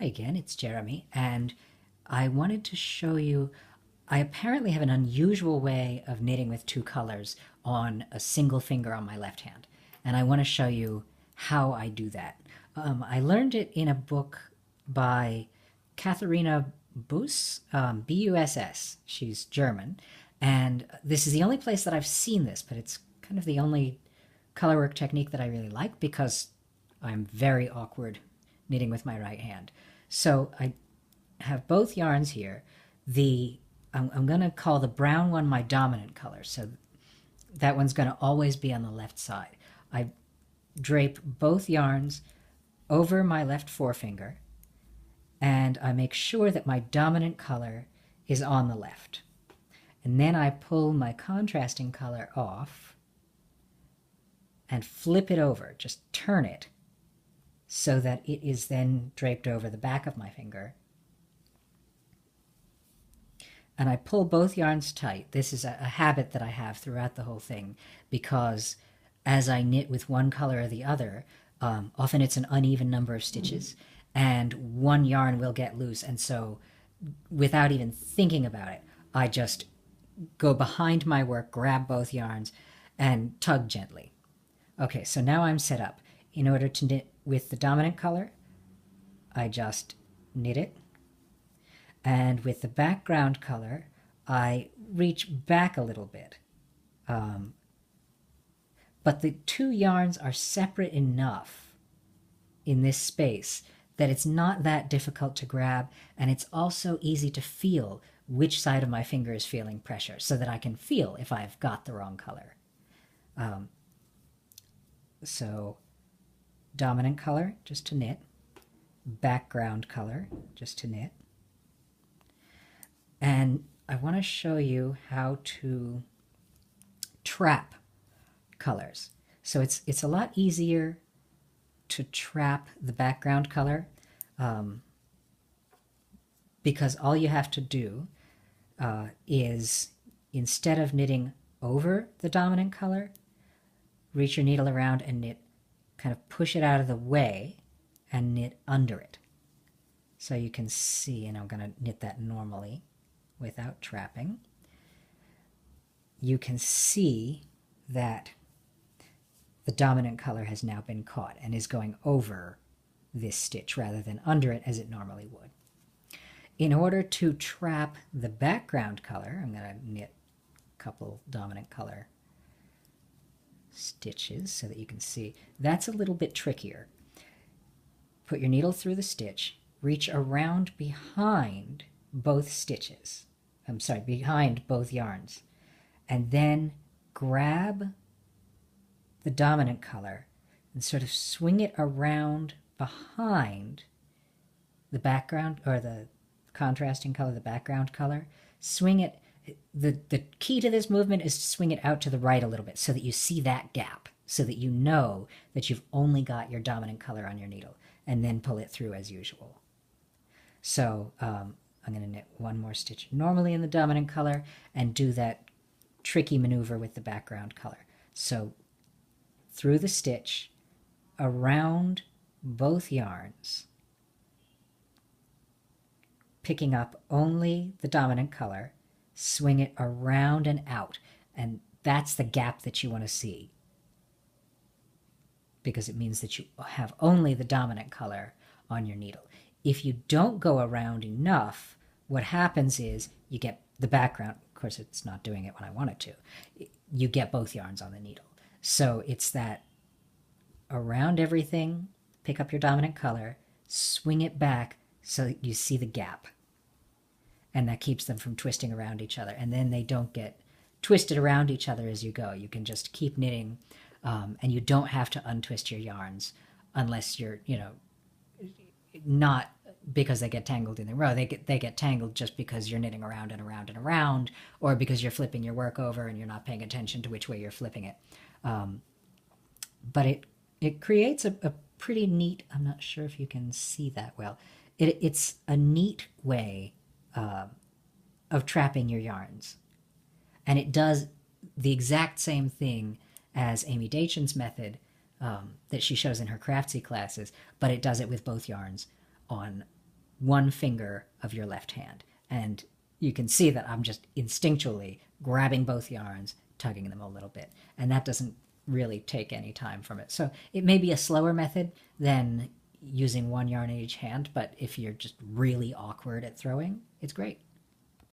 Hi again, it's Jeremy, and I wanted to show you, I apparently have an unusual way of knitting with two colors on a single finger on my left hand, and I want to show you how I do that. I learned it in a book by Katharina Buss, B-U-S-S. She's German, and this is the only place that I've seen this, but it's kind of the only colorwork technique that I really like because I'm very awkward knitting with my right hand. So I have both yarns here. I'm going to call the brown one my dominant color, so that one's going to always be on the left side. I drape both yarns over my left forefinger, and I make sure that my dominant color is on the left. And then I pull my contrasting color off and flip it over, just turn it, so that it is then draped over the back of my finger. And I pull both yarns tight. This is a habit that I have throughout the whole thing, because as I knit with one color or the other, often it's an uneven number of stitches, and one yarn will get loose, and so without even thinking about it, I just go behind my work, grab both yarns, and tug gently. Okay, so now I'm set up. In order to knit with the dominant color, I just knit it. And with the background color, I reach back a little bit. But the two yarns are separate enough in this space that it's not that difficult to grab, and it's also easy to feel which side of my finger is feeling pressure, so that I can feel if I've got the wrong color. So dominant color, just to knit. Background color, just to knit. And I want to show you how to trap colors. So it's a lot easier to trap the background color because all you have to do is, instead of knitting over the dominant color, reach your needle around and knit, kind of push it out of the way and knit under it. So you can see, and I'm going to knit that normally without trapping. You can see that the dominant color has now been caught and is going over this stitch rather than under it as it normally would. In order to trap the background color, I'm going to knit a couple dominant color stitches so that you can see. That's a little bit trickier. Put your needle through the stitch, reach around behind both stitches. Behind both yarns, and then grab the dominant color and sort of swing it around behind the background, or the contrasting color, the background color. Swing it. The key to this movement is to swing it out to the right a little bit so that you see that gap, so that you know that you've only got your dominant color on your needle, and then pull it through as usual. So I'm going to knit one more stitch normally in the dominant color and do that tricky maneuver with the background color. So through the stitch, around both yarns, picking up only the dominant color, swing it around and out, and that's the gap that you want to see, because it means that you have only the dominant color on your needle. If you don't go around enough, what happens is you get the background. Of course, it's not doing it when I want it to. You get both yarns on the needle. So it's that around everything, pick up your dominant color, swing it back so that you see the gap. And that keeps them from twisting around each other. And then they don't get twisted around each other as you go. You can just keep knitting, and you don't have to untwist your yarns unless you're, not because they get tangled in the row. They get tangled just because you're knitting around and around and around, or because you're flipping your work over and you're not paying attention to which way you're flipping it. But it creates a pretty neat, I'm not sure if you can see that well, it's a neat way of trapping your yarns. And it does the exact same thing as Amy Dachen's method that she shows in her craftsy classes, but it does it with both yarns on one finger of your left hand. And you can see that I'm just instinctually grabbing both yarns, tugging them a little bit. And that doesn't really take any time from it. So it may be a slower method than using one yarn in each hand, but if you're just really awkward at throwing, it's great.